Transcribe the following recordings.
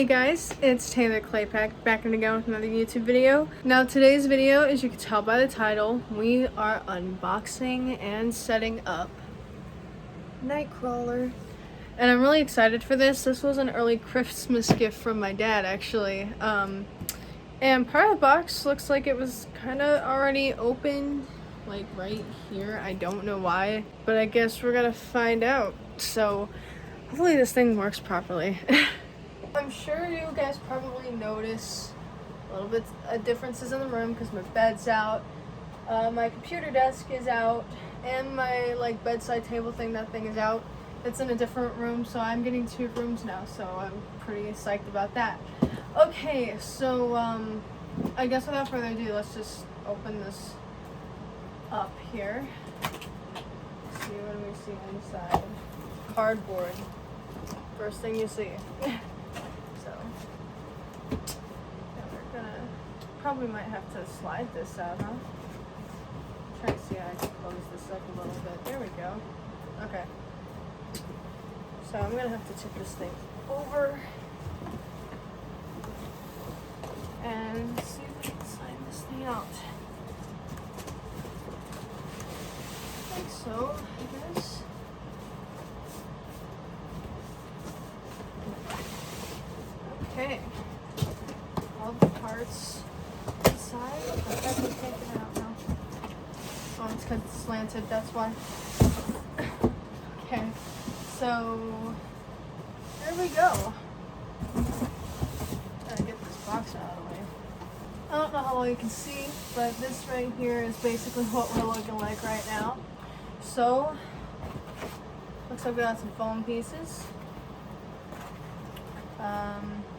Hey guys, it's Taylor Claypack back in again with another YouTube video. Now today's video, as you can tell by the title, we are unboxing and setting up Nightcrawler. And I'm really excited for this. This was an early Christmas gift from my dad actually. And part of the box looks like it was kind of already open, like right here. I don't know why, but I guess we're gonna find out. So hopefully this thing works properly. I'm sure you guys probably notice a little bit of differences in the room because my bed's out, my computer desk is out, and my bedside table thing, that thing is out. It's in a different room, so I'm getting 2 rooms now, so I'm pretty psyched about that. Okay, so I guess without further ado, let's just open this up here. Let's see, what do we see inside? Cardboard. First thing you see. So, yeah, we're gonna probably might have to slide this out, huh? Try to see how I can close this up a little bit. There we go. Okay. So I'm gonna have to tip this thing over and see if we can slide this thing out. Like so, I guess. Okay, all the parts inside. I have to take it out now. Oh, it's because it's slanted, that's why. Okay, so there we go. Gotta get this box out of the way. I don't know how well you can see, but this right here is basically what we're looking like right now. So, looks like we got some foam pieces.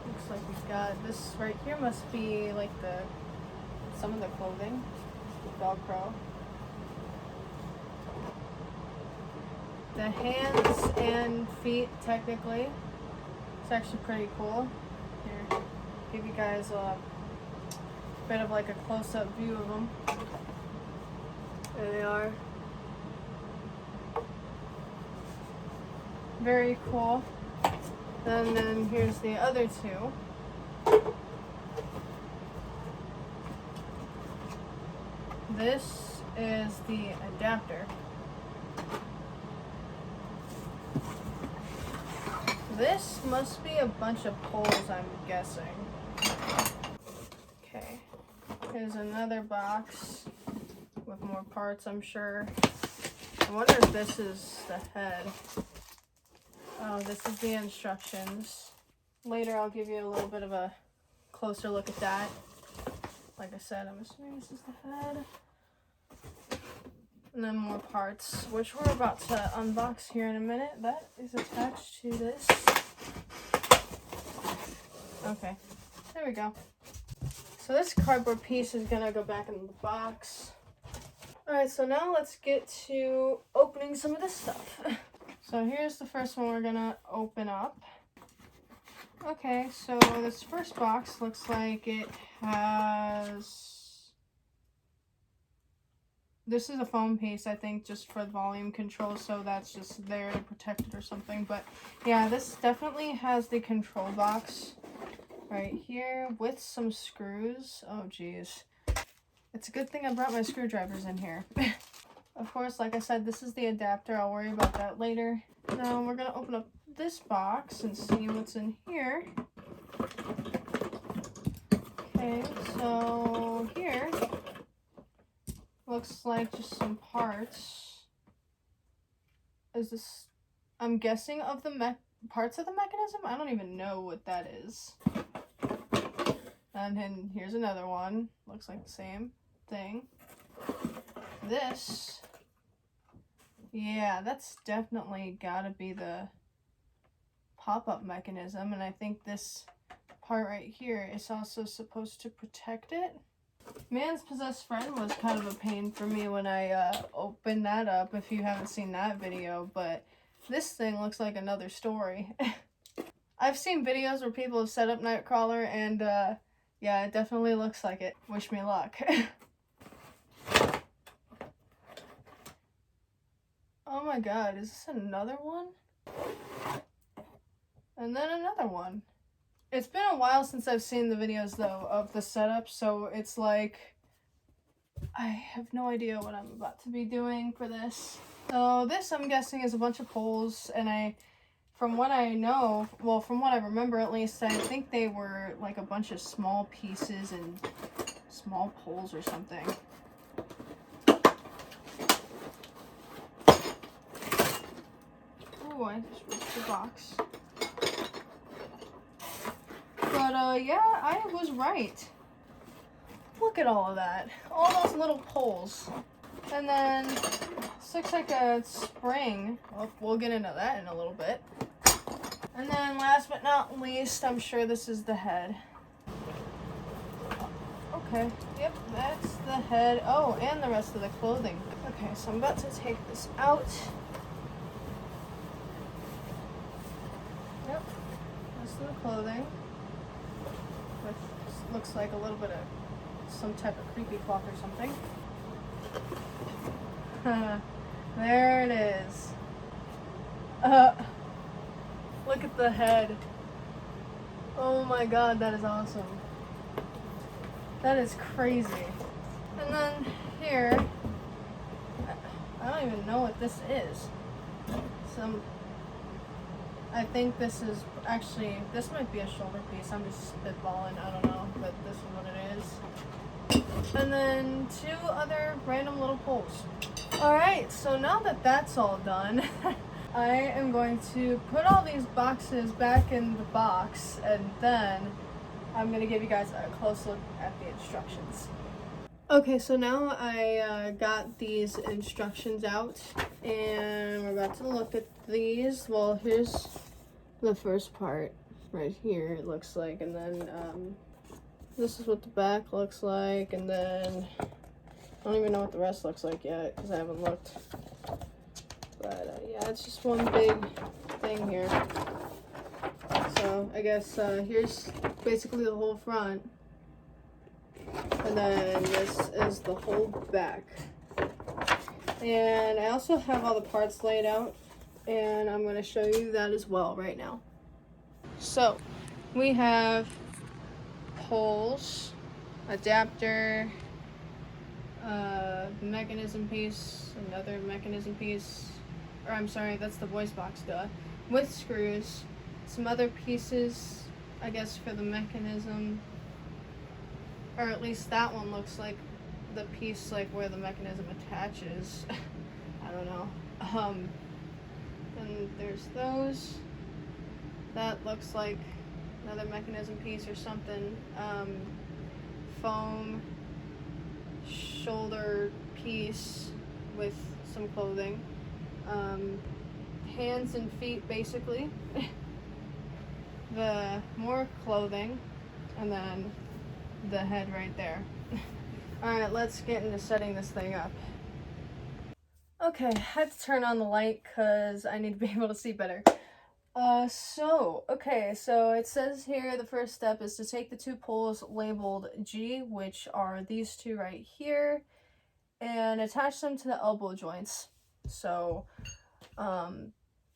Looks like we've got this right here must be like some of the clothing, Velcro. The hands and feet, technically. It's actually pretty cool. Here, give you guys a bit of like a close-up view of them. There they are. Very cool. And then here's the other 2. This is the adapter. This must be a bunch of poles, I'm guessing. Okay, here's another box with more parts, I'm sure. I wonder if this is the head. Oh, this is the instructions. Later I'll give you a little bit of a closer look at that. Like I said, I'm assuming this is the head. And then more parts, which we're about to unbox here in a minute. That is attached to this. Okay, there we go. So this cardboard piece is gonna go back in the box. Alright, so now let's get to opening some of this stuff. So here's the first one we're gonna open up. Okay, so this first box looks like it has... This is a foam piece, I think, just for the volume control, so that's just there to protect it or something. But yeah, this definitely has the control box right here with some screws. Oh geez. It's a good thing I brought my screwdrivers in here. Of course, like I said, this is the adapter. I'll worry about that later. Now we're going to open up this box and see what's in here. Okay, so here looks like just some parts. Is this, I'm guessing, of the parts of the mechanism? I don't even know what that is. And then here's another one. Looks like the same thing. This, yeah, that's definitely gotta be the pop-up mechanism, and I think this part right here is also supposed to protect it. Man's Possessed Friend was kind of a pain for me when I opened that up, if you haven't seen that video, but this thing looks like another story. I've seen videos where people have set up Nightcrawler, and yeah, it definitely looks like it. Wish me luck. Oh my god, is this another one? And then another one. It's been a while since I've seen the videos though of the setup, so it's like I have no idea what I'm about to be doing for this. So this, I'm guessing, is a bunch of poles, and from what I know, well, from what I remember at least, I think they were like a bunch of small pieces and small poles or something. Oh, I just ripped the box. But yeah, I was right. Look at all of that. All those little poles. And then this looks like a spring. Well, we'll get into that in a little bit. And then last but not least, I'm sure this is the head. Okay, yep, that's the head. Oh, and the rest of the clothing. Okay, so I'm about to take this out. Yep, rest of the clothing. With, looks like a little bit of some type of creepy cloth or something. There it is. Look at the head. Oh my god, that is awesome. That is crazy. And then here, I don't even know what this is. I think this is actually, this might be a shoulder piece. I'm just spitballing, I don't know, but this is what it is. And then 2 other random little poles. Alright, so now that that's all done, I am going to put all these boxes back in the box, and then I'm going to give you guys a close look at the instructions. Okay, so now I got these instructions out, and we're about to look at these. Well, here's the first part right here, it looks like, and then this is what the back looks like, and then I don't even know what the rest looks like yet because I haven't looked. But yeah, it's just one big thing here. So I guess here's basically the whole front. And then this is the whole back. And I also have all the parts laid out, and I'm going to show you that as well right now. So we have poles, adapter, mechanism piece, another mechanism piece, or I'm sorry, that's the voice box, duh, with screws, some other pieces, I guess, for the mechanism, or at least that one looks like the piece like where the mechanism attaches. I don't know. Then there's those. That looks like another mechanism piece or something. Foam shoulder piece with some clothing. Hands and feet, basically. The more clothing, and then the head right there. Alright, let's get into setting this thing up. Okay, I had to turn on the light because I need to be able to see better. So it says here the first step is to take the 2 poles labeled G, which are these 2 right here, and attach them to the elbow joints. So,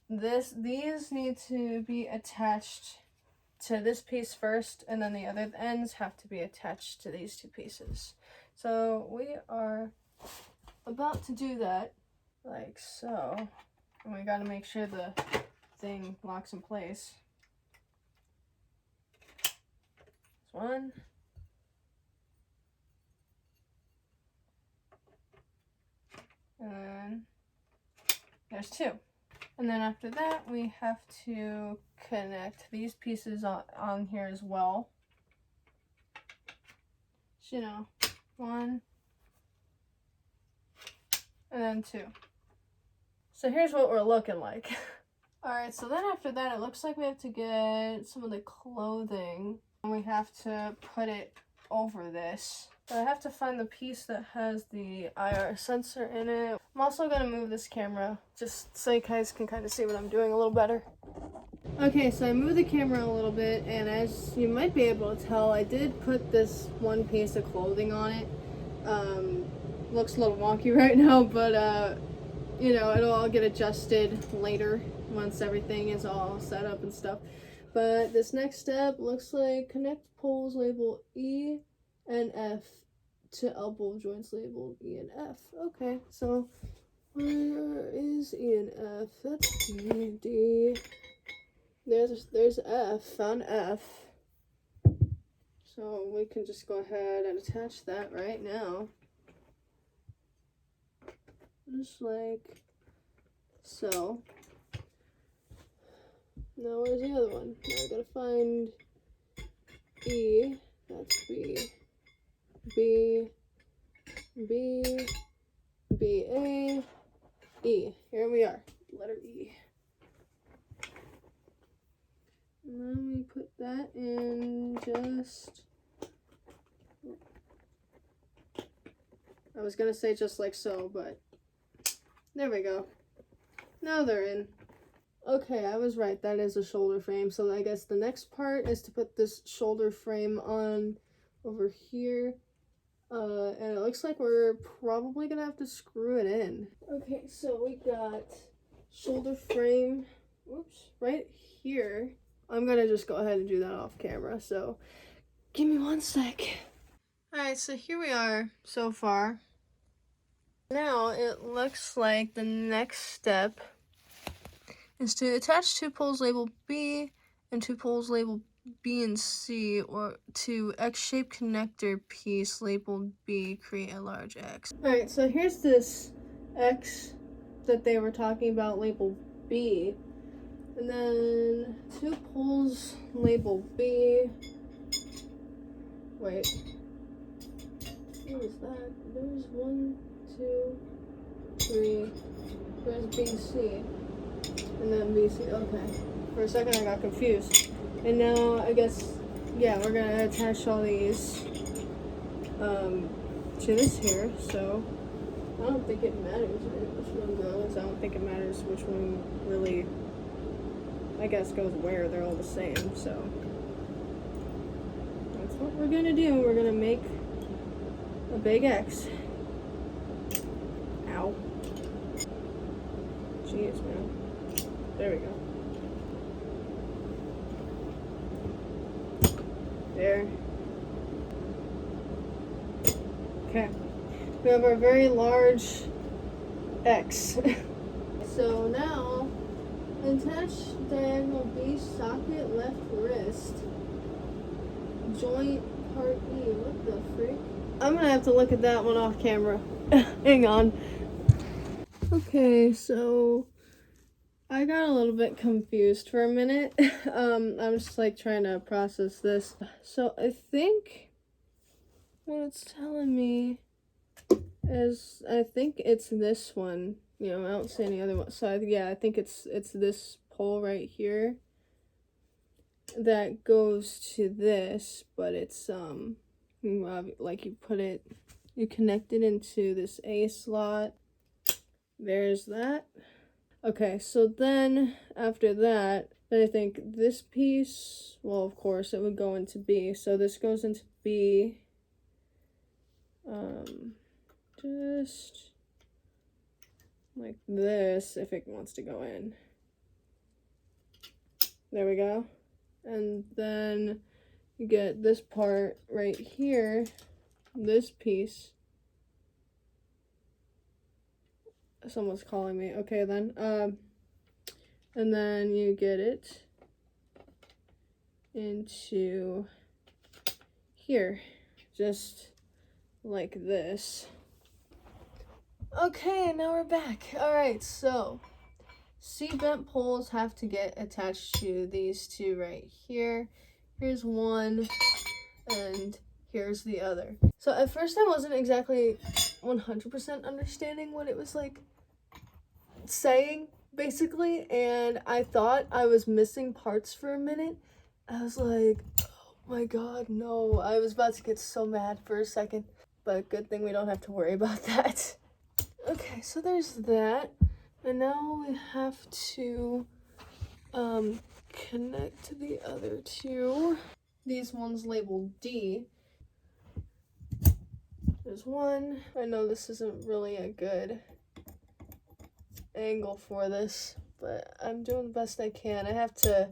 these need to be attached to this piece first, and then the other ends have to be attached to these 2 pieces. So we are about to do that, like so, and we gotta make sure the thing locks in place. There's one. And then there's 2. And then after that, we have to connect these pieces on here as well. So, you know, 1, and then 2. So here's what we're looking like. Alright, so then after that, it looks like we have to get some of the clothing, and we have to put it over this. But I have to find the piece that has the IR sensor in it. I'm also going to move this camera just so you guys can kind of see what I'm doing a little better. Okay, so I moved the camera a little bit, and as you might be able to tell, I did put this one piece of clothing on it. Looks a little wonky right now, but you know, it'll all get adjusted later once everything is all set up and stuff. But this next step looks like connect poles labeled E and F to elbow joints labeled E and F. Okay, so where is E and F? That's D, D. There's F, found F. So we can just go ahead and attach that right now. Just like so. Now where's the other one? Now I gotta find E. That's B. B. B. B. A. E. Here we are. Letter E. And then we put that in just... I was gonna say just like so, but there we go. Now they're in. Okay, I was right. That is a shoulder frame. So I guess the next part is to put this shoulder frame on over here. And it looks like we're probably gonna have to screw it in. Okay, so we got shoulder frame, whoops, right here. I'm gonna just go ahead and do that off camera, so give me 1 sec. Alright, so here we are so far. Now it looks like the next step is to attach 2 poles labeled B and 2 poles labeled B and C, or to X-shaped connector piece labeled B, create a large X. Alright, so here's this X that they were talking about labeled B. And then 2 poles labeled B. Wait. What is that? There's 1, 2, 3. There's BC. And then BC. Okay. For a second I got confused. And now I guess, yeah, we're gonna attach all these to this here. So I don't think it matters which one goes. I don't think it matters which one really, I guess, goes where. They're all the same. So that's what we're gonna do. We're gonna make a big X. Ow. Jeez, man. There we go. There. Okay. We have our very large X. So now, attach diagonal B socket left wrist. Joint part E. What the frick? I'm gonna have to look at that one off camera. Hang on. Okay, so I got a little bit confused for a minute. I'm just like trying to process this. So I think what it's telling me is, I think it's this one. You know, I don't see any other one. So yeah, I think it's this pole right here that goes to this, but it's like you connect it into this A slot. There's that. Okay, so then after that, then I think this piece, well, of course, it would go into B. So this goes into B. Just like this, if it wants to go in. There we go. And then you get this part right here, this piece. Someone's calling me. Okay, then. And then you get it into here, just like this. Okay, now we're back. All right, so C-bent poles have to get attached to these 2 right here. Here's one, and here's the other. So at first I wasn't exactly 100% understanding what it was like saying, basically, and I thought I was missing parts for a minute. I was like, oh my god, no. I was about to get so mad for a second, but good thing we don't have to worry about that. Okay, so there's that, and now we have to connect to the other 2. These ones labeled D. There's one. I know this isn't really a good angle for this, but I'm doing the best I can. I have to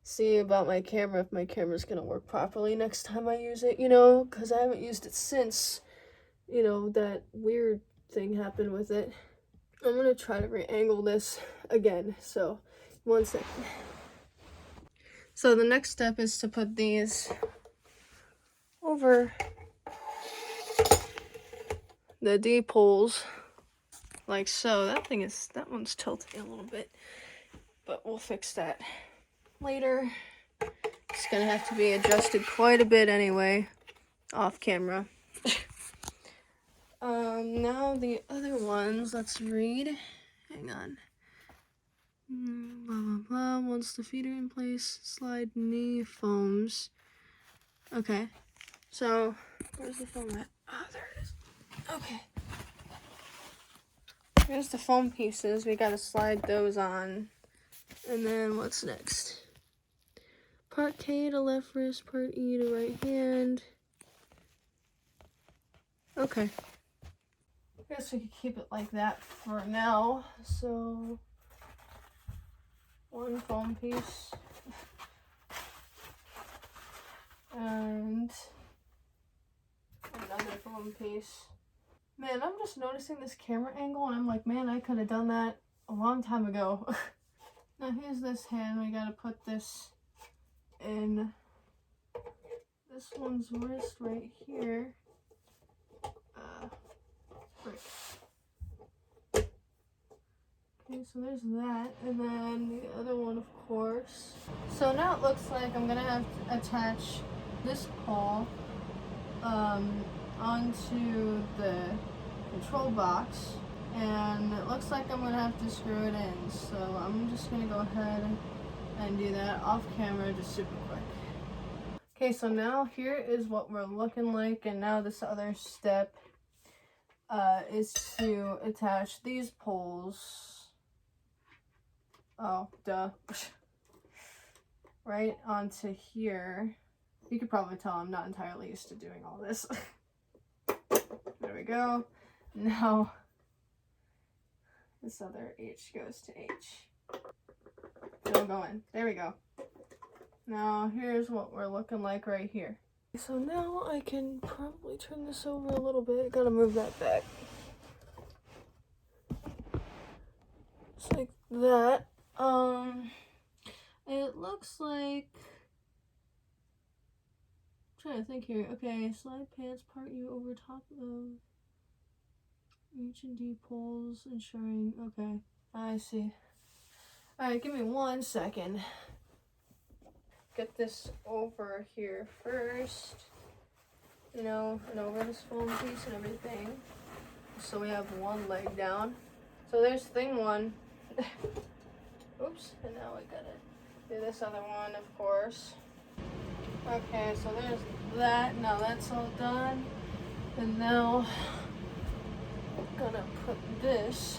see about my camera, if my camera's gonna work properly next time I use it, you know, because I haven't used it since, you know, that weird thing happened with it. I'm gonna try to re-angle this again, so 1 second. So the next step is to put these over the D poles, like so. That one's tilting a little bit, but we'll fix that later. It's gonna have to be adjusted quite a bit anyway, off camera. Now the other ones, let's read. Hang on. Blah, blah, blah. Once the feet are in place, slide knee foams. Okay. So, where's the foam at? Oh, there it is. Okay. Here's the foam pieces. We gotta slide those on. And then what's next? Part K to left wrist, part E to right hand. Okay. I guess we could keep it like that for now. So, one foam piece. And another foam piece. Man, I'm just noticing this camera angle and I'm like, man, I could have done that a long time ago. Now here's this hand. We gotta put this in this one's wrist right here. Frick. Okay, so there's that, and then the other one, of course. So now it looks like I'm gonna have to attach this pole onto the control box, and it looks like I'm gonna have to screw it in. So I'm just gonna go ahead and do that off camera, just super quick. Okay, so now here is what we're looking like, and now this other step is to attach these poles. Oh, duh. Right onto here. You could probably tell I'm not entirely used to doing all this. There we go. Now, this other H goes to H. It'll go in. There we go. Now, here's what we're looking like right here. So now I can probably turn this over a little bit. Gotta move that back. Just like that. It looks like, I'm trying to think here. Okay, slide pants part U over top of H and D poles, ensuring, okay, I see. Alright, give me 1 second. Get this over here first, you know, and over this foam piece and everything. So we have one leg down. So there's thing one. Oops, and now we gotta do this other one, of course. Okay, so there's that. Now that's all done. And now I'm gonna put this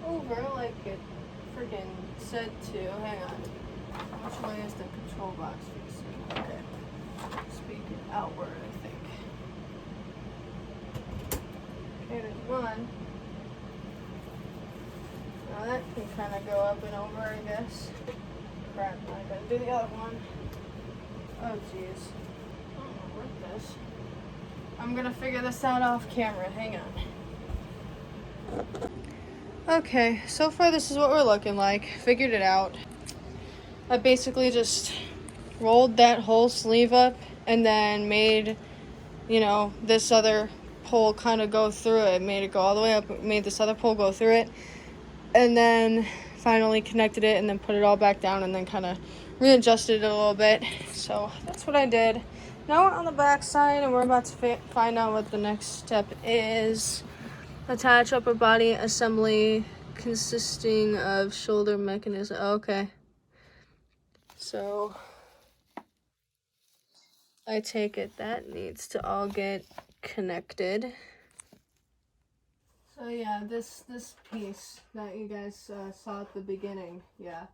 over like it freaking said to. Hang on. Which way is the control box facing? Okay. Speak it outward, I think. Okay, there's one. Now that can kind of go up and over, I guess. Crap, I gotta do the other one. Oh, jeez. I don't know what this. I'm gonna figure this out off camera. Hang on. Okay, so far this is what we're looking like. Figured it out. I basically just rolled that whole sleeve up and then made, you know, this other pole kind of go through it. Made it go all the way up, made this other pole go through it, and then finally connected it and then put it all back down and then kind of readjusted it a little bit. So that's what I did. Now we're on the back side and we're about to find out what the next step is. Attach upper body assembly consisting of shoulder mechanism. Okay. So I take it that needs to all get connected. So yeah, this piece that you guys saw at the beginning, yeah,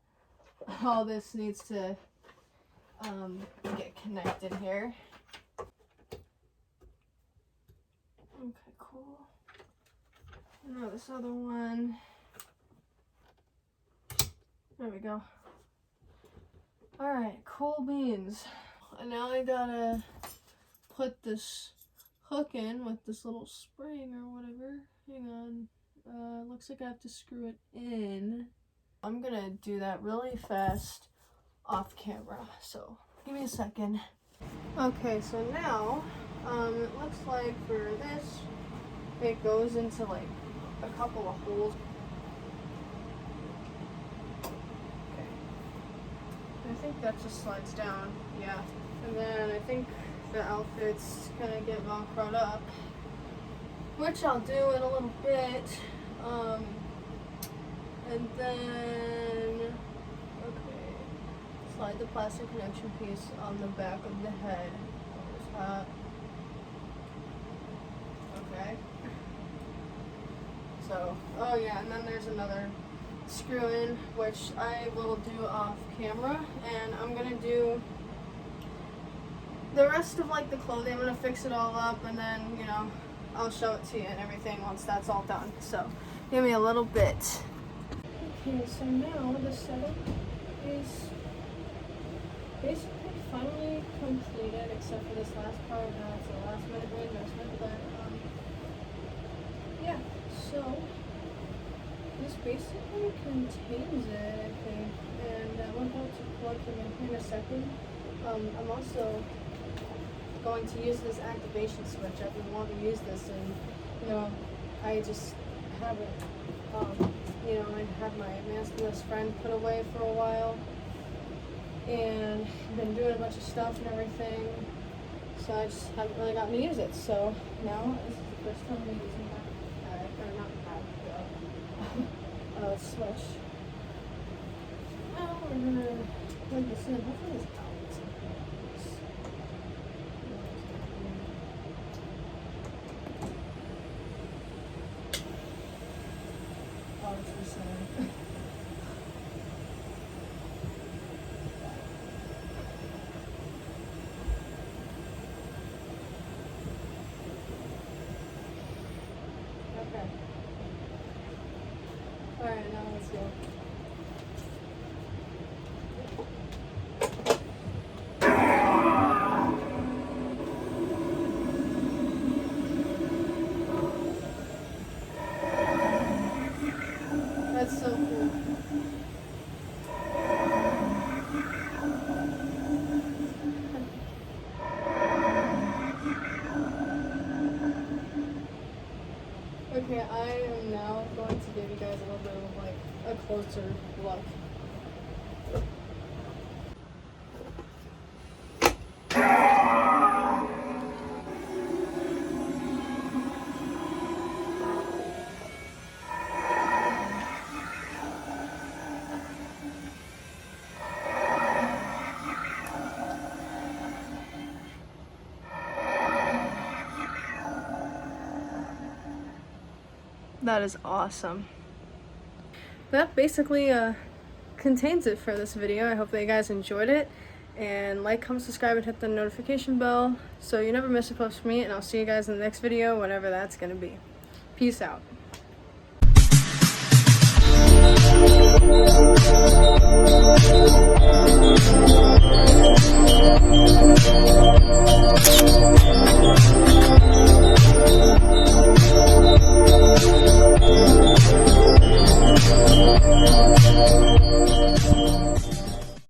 all this needs to get connected here. Okay, cool. Now this other one. There we go. Alright, cool beans. And now I gotta put this hook in with this little spring or whatever. Hang on. Looks like I have to screw it in. I'm gonna do that really fast off camera, so give me a second. Okay, so now, it looks like for this, it goes into like a couple of holes. Okay. I think that just slides down, yeah. And then I think the outfit's gonna get velcroed up, which I'll do in a little bit. And then, okay, slide the plastic connection piece on the back of the head. There's that. Okay. So, oh yeah, and then there's another screw in, which I will do off camera, and I'm gonna do the rest of like the clothing. I'm gonna fix it all up, and then, you know, I'll show it to you and everything once that's all done. So, give me a little bit. Okay, so now the setup is basically finally completed, except for this last part. Now it's a last minute readjustment, but yeah. So this basically contains it, I think, and I'm about to plug them in here in a second. I'm also going to use this activation switch. I've been wanting to use this, and you know, I just haven't. You know, I had my maskless friend put away for a while, and been doing a bunch of stuff and everything, so I just haven't really gotten to use it. So now this is the first time I'm using that pad, or not pad, switch. Now we're gonna plug this in. Hopefully this out. Okay. Alright, now let's go. That's so cool. Okay, I am now going to give you guys a little bit of like a closer look. That is awesome. That basically contains it for this video. I hope that you guys enjoyed it. And like, comment, subscribe, and hit the notification bell so you never miss a post from me. And I'll see you guys in the next video, whenever that's going to be. Peace out.